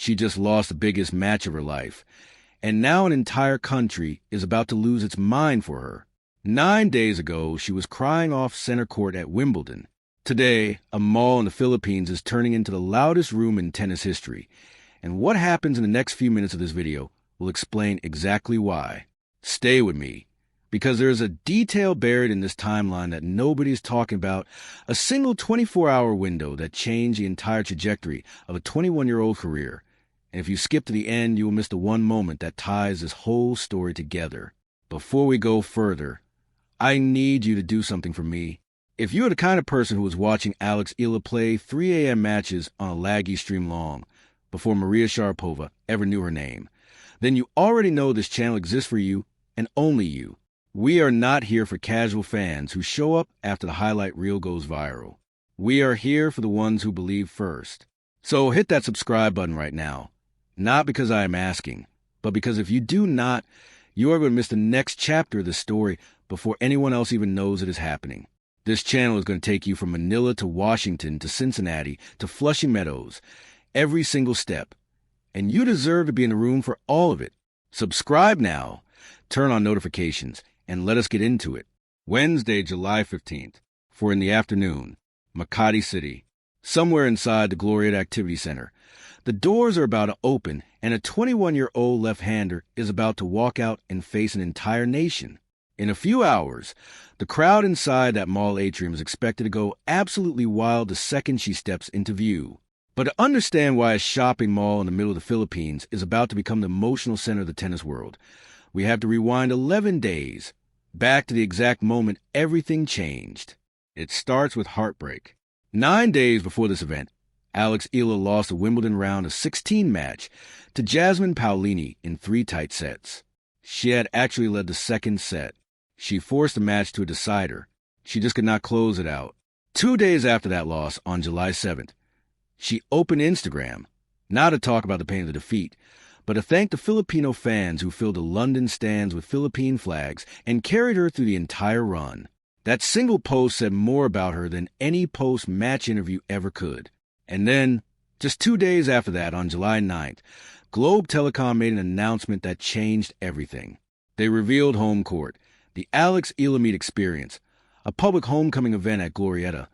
She just lost the biggest match of her life, and now an entire country is about to lose its mind for her. 9 days ago, she was crying off center court at Wimbledon. Today, a mall in the Philippines is turning into the loudest room in tennis history. And what happens in the next few minutes of this video will explain exactly why. Stay with me, because there is a detail buried in this timeline that nobody's talking about, a single 24-hour window that changed the entire trajectory of a 21-year-old career. And if you skip to the end, you will miss the one moment that ties this whole story together. Before we go further, I need you to do something for me. If you're the kind of person who was watching Eala play 3 a.m. matches on a laggy stream long before Maria Sharapova ever knew her name, then you already know this channel exists for you and only you. We are not here for casual fans who show up after the highlight reel goes viral. We are here for the ones who believe first. So hit that subscribe button right now. Not because I am asking, but because if you do not, you are going to miss the next chapter of the story before anyone else even knows it is happening. This channel is going to take you from Manila to Washington to Cincinnati to Flushing Meadows, every single step. And you deserve to be in the room for all of it. Subscribe now, turn on notifications, and let us get into it. Wednesday, July 15th, 4 in the afternoon, Makati City, somewhere inside the Glorietta Activity Center. The doors are about to open, and a 21-year-old left-hander is about to walk out and face an entire nation. In a few hours, the crowd inside that mall atrium is expected to go absolutely wild the second she steps into view. But to understand why a shopping mall in the middle of the Philippines is about to become the emotional center of the tennis world, we have to rewind 11 days, back to the exact moment everything changed. It starts with heartbreak. 9 days before this event, Eala lost a Wimbledon round of 16 match to Jasmine Paolini in 3 tight sets. She had actually led the second set. She forced the match to a decider. She just could not close it out. 2 days after that loss, on July 7th, she opened Instagram, not to talk about the pain of the defeat, but to thank the Filipino fans who filled the London stands with Philippine flags and carried her through the entire run. That single post said more about her than any post-match interview ever could. And then, just 2 days after that, on July 9th, Globe Telecom made an announcement that changed everything. They revealed home court, the Eala Meet Experience, a public homecoming event at Glorietta,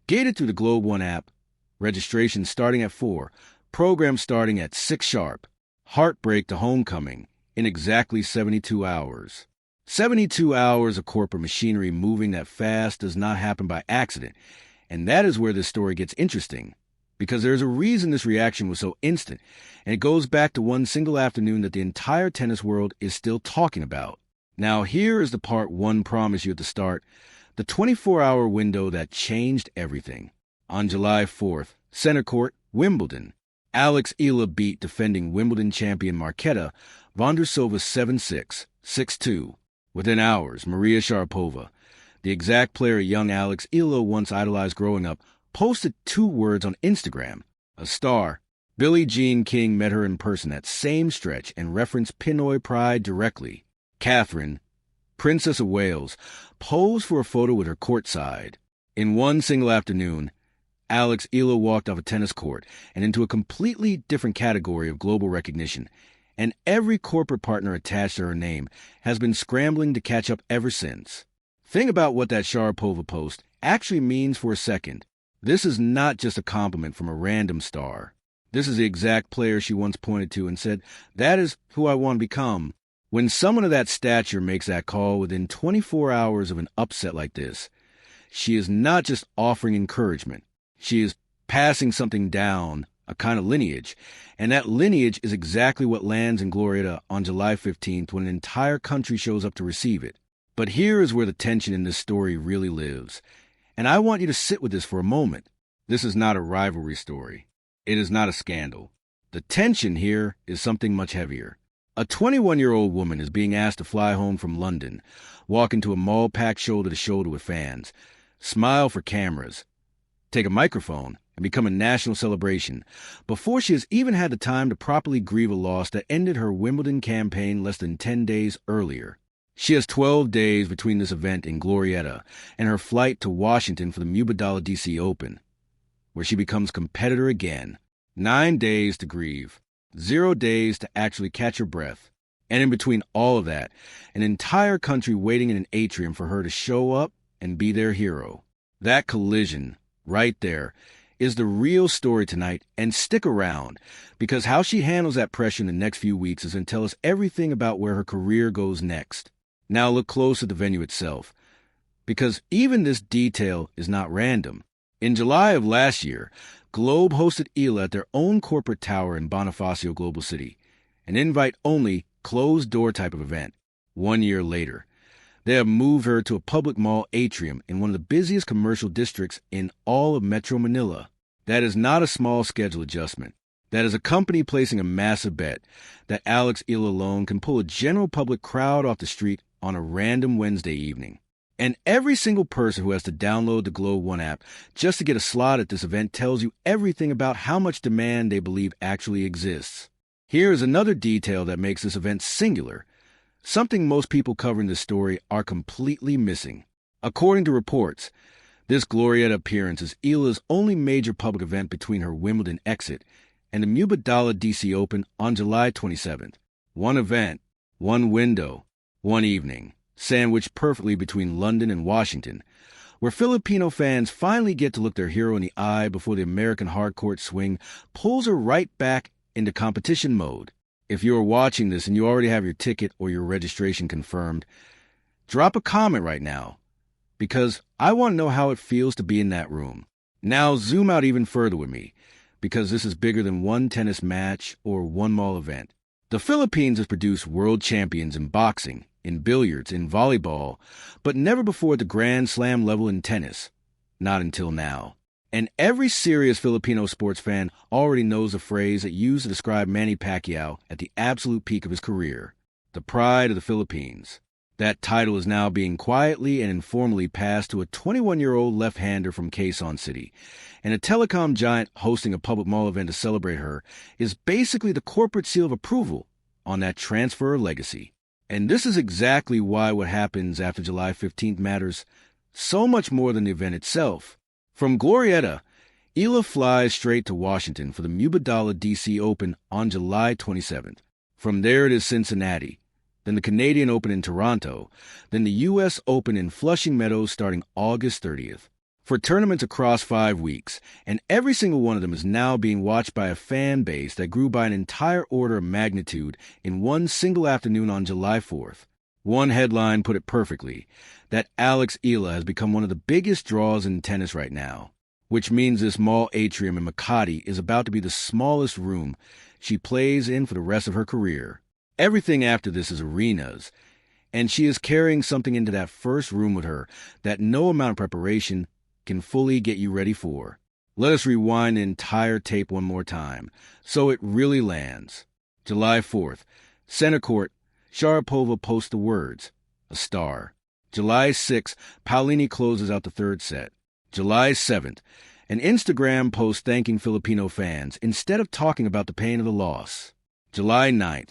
gated through the Globe One app, registration starting at 4, program starting at 6 sharp, heartbreak to homecoming in exactly 72 hours. 72 hours of corporate machinery moving that fast does not happen by accident, and that is where this story gets interesting. Because there's a reason this reaction was so instant, and it goes back to one single afternoon that the entire tennis world is still talking about. Now here is the part one promised you at the start, the 24-hour window that changed everything. On July 4th, center court, Wimbledon. Eala beat defending Wimbledon champion Marketa Vondrousova 7-6, 6-2. Within hours, Maria Sharapova, the exact player young Eala once idolized growing up, posted 2 words on Instagram. A star. Billie Jean King met her in person that same stretch and referenced Pinoy pride directly. Catherine, Princess of Wales, posed for a photo with her courtside. In one single afternoon, Eala walked off a tennis court and into a completely different category of global recognition, and every corporate partner attached to her name has been scrambling to catch up ever since. Think about what that Sharapova post actually means for a second. This is not just a compliment from a random star. This is the exact player she once pointed to and said, "That is who I want to become." When someone of that stature makes that call within 24 hours of an upset like this, she is not just offering encouragement. She is passing something down, a kind of lineage, and that lineage is exactly what lands in Glorietta on July 15th when an entire country shows up to receive it. But here is where the tension in this story really lives, and I want you to sit with this for a moment. This is not a rivalry story. It is not a scandal. The tension here is something much heavier. A 21-year-old woman is being asked to fly home from London, walk into a mall packed shoulder to shoulder with fans, smile for cameras, take a microphone, and become a national celebration before she has even had the time to properly grieve a loss that ended her Wimbledon campaign less than 10 days earlier. She has 12 days between this event in Glorietta and her flight to Washington for the Wimbledon DC Open, where she becomes competitor again. 9 days to grieve. 0 days to actually catch her breath. And in between all of that, an entire country waiting in an atrium for her to show up and be their hero. That collision, right there, is the real story tonight, and stick around, because how she handles that pressure in the next few weeks is going to tell us everything about where her career goes next. Now look close at the venue itself, because even this detail is not random. In July of last year, Globe hosted Eala at their own corporate tower in Bonifacio Global City, an invite-only, closed-door type of event. 1 year later, they have moved her to a public mall atrium in one of the busiest commercial districts in all of Metro Manila. That is not a small schedule adjustment. That is a company placing a massive bet that Alex Eala alone can pull a general public crowd off the street on a random Wednesday evening. And every single person who has to download the Globe One app just to get a slot at this event tells you everything about how much demand they believe actually exists. Here is another detail that makes this event singular, something most people covering this story are completely missing. According to reports, this Glorietta appearance is Eala's only major public event between her Wimbledon exit and the Wimbledon DC Open on July 27th. One event, one window, one evening, sandwiched perfectly between London and Washington, where Filipino fans finally get to look their hero in the eye before the American hardcourt swing pulls her right back into competition mode. If you are watching this and you already have your ticket or your registration confirmed, drop a comment right now, because I want to know how it feels to be in that room. Now zoom out even further with me, because this is bigger than one tennis match or one mall event. The Philippines has produced world champions in boxing, in billiards, in volleyball, but never before at the Grand Slam level in tennis. Not until now. And every serious Filipino sports fan already knows the phrase that used to describe Manny Pacquiao at the absolute peak of his career, the pride of the Philippines. That title is now being quietly and informally passed to a 21-year-old left-hander from Quezon City, and a telecom giant hosting a public mall event to celebrate her is basically the corporate seal of approval on that transfer of legacy. And this is exactly why what happens after July 15th matters so much more than the event itself. From Glorietta, Eala flies straight to Washington for the Wimbledon DC Open on July 27th. From there it is Cincinnati, then the Canadian Open in Toronto, then the U.S. Open in Flushing Meadows starting August 30th. For tournaments across 5 weeks, and every single one of them is now being watched by a fan base that grew by an entire order of magnitude in one single afternoon on July 4th. One headline put it perfectly, that Alex Eala has become one of the biggest draws in tennis right now, which means this mall atrium in Makati is about to be the smallest room she plays in for the rest of her career. Everything after this is arenas, and she is carrying something into that first room with her that no amount of preparation can fully get you ready for. Let us rewind the entire tape one more time, so it really lands. July 4th, center court, Sharapova posts the words, a star. July 6th, Paolini closes out the third set. July 7th, an Instagram post thanking Filipino fans instead of talking about the pain of the loss. July 9th,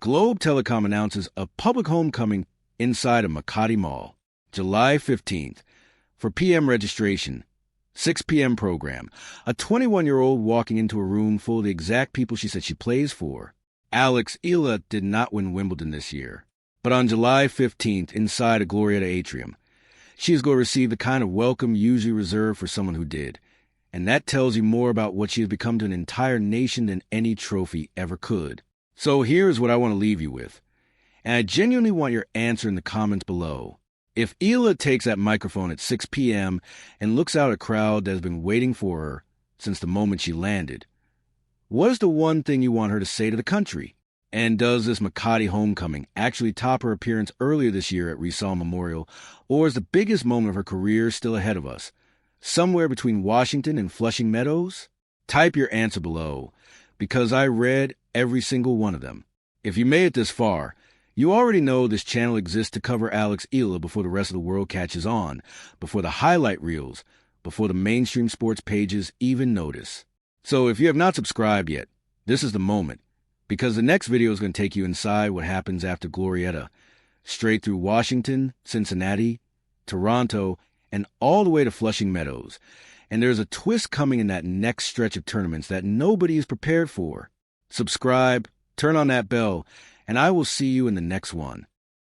Globe Telecom announces a public homecoming inside a Makati Mall. July 15th, for PM registration, 6 p.m. program, a 21-year-old walking into a room full of the exact people she said she plays for. Alex Eala did not win Wimbledon this year, but on July 15th, inside a Glorietta atrium, she is going to receive the kind of welcome usually reserved for someone who did, and that tells you more about what she has become to an entire nation than any trophy ever could. So here's what I want to leave you with, and I genuinely want your answer in the comments below. If Eala takes that microphone at 6 p.m. and looks out at a crowd that has been waiting for her since the moment she landed, what is the one thing you want her to say to the country? And does this Makati homecoming actually top her appearance earlier this year at Rizal Memorial, or is the biggest moment of her career still ahead of us, somewhere between Washington and Flushing Meadows? Type your answer below, because I read every single one of them. If you made it this far, you already know this channel exists to cover Alex Eala before the rest of the world catches on, before the highlight reels, before the mainstream sports pages even notice. So if you have not subscribed yet, this is the moment, because the next video is going to take you inside what happens after Glorietta, straight through Washington, Cincinnati, Toronto, and all the way to Flushing Meadows. And there's a twist coming in that next stretch of tournaments that nobody is prepared for. subscribe, turn on that bell, and I will see you in the next one.